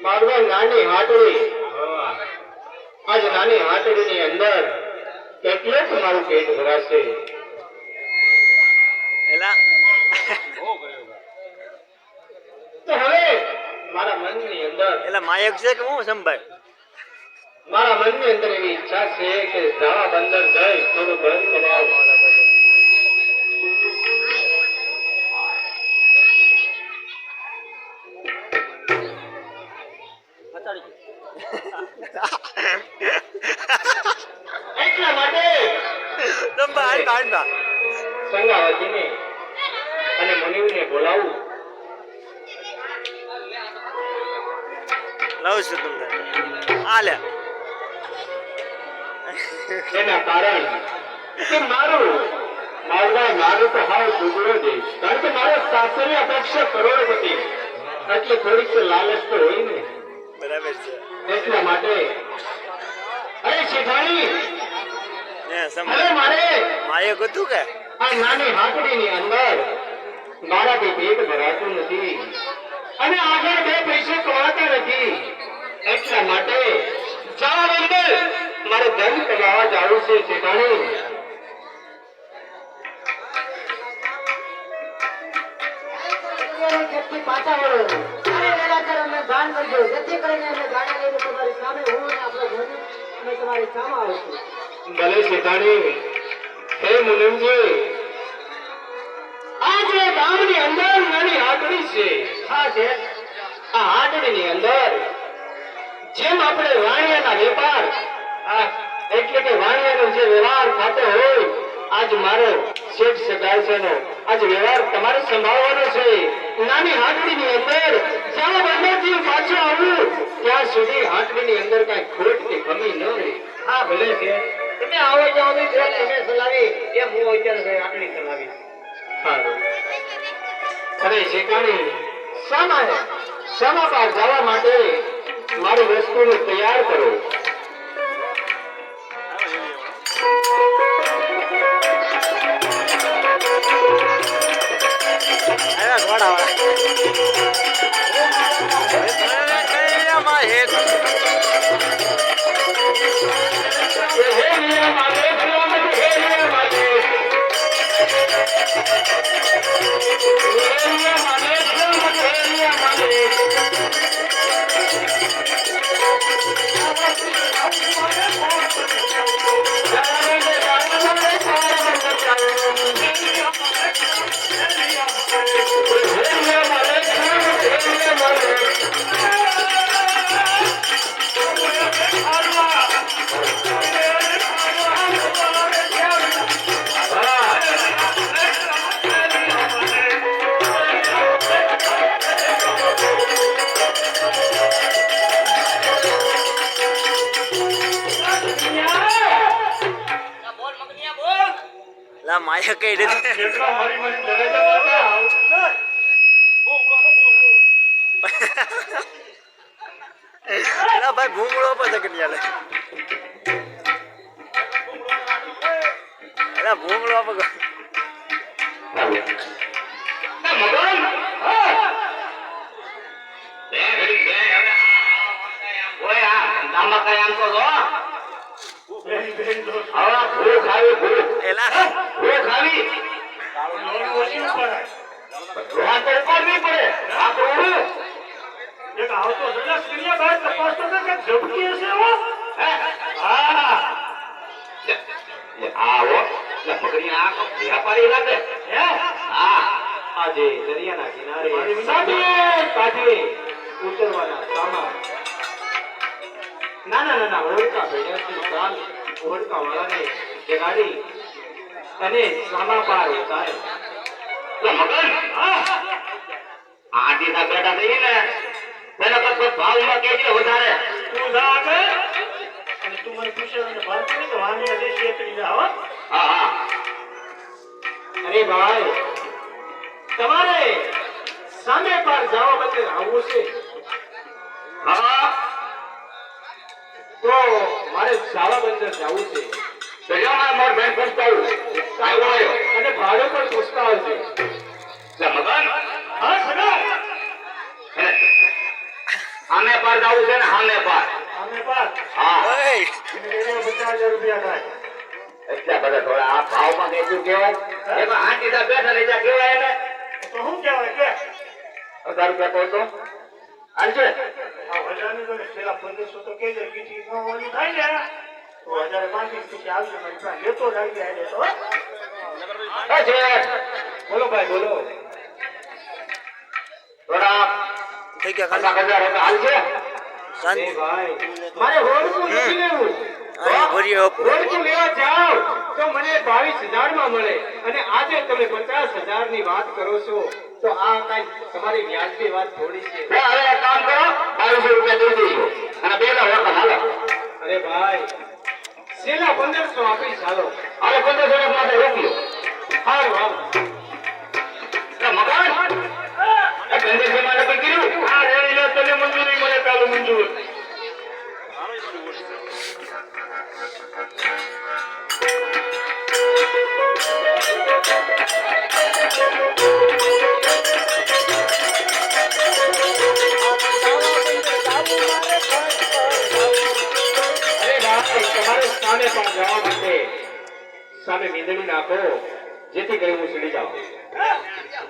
મારવા નાની હાટડી આજ નાની હાટડીની અંદર કેટલે તમારું પેટ ભરાશે એલા તો હવે મારા મનની અંદર એલા માયક છે કે હું સંભાળ મારા મનની અંદર એવી ઈચ્છા છે કે જાવા બંદર જઈ થોડું બંધ કરાવો એટલા માટે સંભાળ કાંડા સંગાવતીને અને મુનિવને બોલાવું લઉં છું તમને હાલે એના કારણ કે મારું તો હાવ ટુકડો જઈશ કારણ કે મારો સાસરી અપેક્ષા કરોડપતિ એટલે થોડીક તો લાલચ તો હોય ને બરાબર છે એટલા માટે અરે શેઠાણી હે હવે સંભાળ મારે માયક હતું કે આ નાની હાકડીની અંદર મારાથી પેટ ભરાતું નથી અને આગળ બે પૈસે કમાતા નથી એટલા માટે જવા બંદર મારે ધન કમાવા જવું છે શેઠાણી પાછા વળો અને વેલા કર અમને દાન કરજો જેથી કરીને અમે ગાડા લઈને તમારી સામે હું અને આપણો ભોજન અમે તમારી સામે આવીશું ભલે શેઠાણી હે મુનિમજી આજે ગામની અંદર નાની હાટડી છે હા છે આ હાટડીની અંદર જેમ આપણે વાણિયાના વેપાર એટલે કે વાણિયાનો જે વ્યવહાર થતો હોય આજ મારો શેઠ સગાઈનો આજ વ્યવહાર તમારે સંભાળવાનો છે નાની હાટડીની અંદર જ્યાં બંદરથી પાછો આવું ત્યાં સુધી હાટડીની અંદર કઈ ખોટ કે કમી ન રહે હા ભલે છે તમે આવો જાઓ ને તમે ચલાવી એ હું અત્યારે હાટડી ચલાવી સારું અરે શેઠાણી શામા પાર જવા માટે મારી વસ્તુને તૈયાર કરો આવ્યા ઘોડા લા માયા કઈ રીતે એલા ભાઈ ભૂંગળો પર જકડિયા લે એલા ભૂંગળો પર વ્યાપારી લાગે હા આજે દરિયાના કિનારે ઉતરવાના સામા નાના ઓળકા ભેડિયા ઓળકા વાળાને જગાડી અને સામા પાર ઉતારે મગન આજી ના બેટા થઈ ને પેલા કસો ભાવમાં કેજે વધારે તું જા આગળ અને તું મને પૂછે અને ભાવ કરી તો વાંધી દે શેતરી જા હા અરે ભાઈ તમારે સામે પાર જવા બદલે આવવું છે હા તો મારે જવા બંદર જવું છે સજાના મોર બેન પૂછતાઉં આવ્યો અને ભાડો પણ પૂછતા આવશે મગન હા સગા આમે પર શું કહેવાય એમાં આંટી સા બેઠા લઈ જા કહેવાય એને તો શું કહેવાય કે 1000 રૂપિયા કહો તો હાલશે આ હજારની જોડે પેલા 1500 તો કેજે કીધી નો ઓલી થાય ને તો 1005 પછી આવશે મારી પાસે લેતો જ આવી જાય તો બોલો ભાઈ બોલો થોડા થઈ ગયા 1000 રૂપિયા હાલશે શાંતિ એ ભાઈ મારે હોડકું નથી લેવું અહીં ભરીએ આપો હોડકું લેવા જાવ તો મને 22000 માં મળે અને આજે તમે 50000 ની વાત કરો છો તો આ કઈ તમારી વ્યાજબી વાત થોડી છે હવે એક કામ કરો 2200 રૂપિયા દઈ દેજો અને બેલા વખત હાલો અરે ભાઈ છેલ્લા 1500 આપીશ હાલો હાલે 1500 માટે રોકી હારું હાલો મકાન આ કંદેશી માટે કોઈ કર્યું આ રેડી લે તને મંજૂરી મળે કાલો મંજૂર તમારે સામે પણ જવા માટે સામે મીંદડી નાખો જેથી કરી હું સીડી જાઉં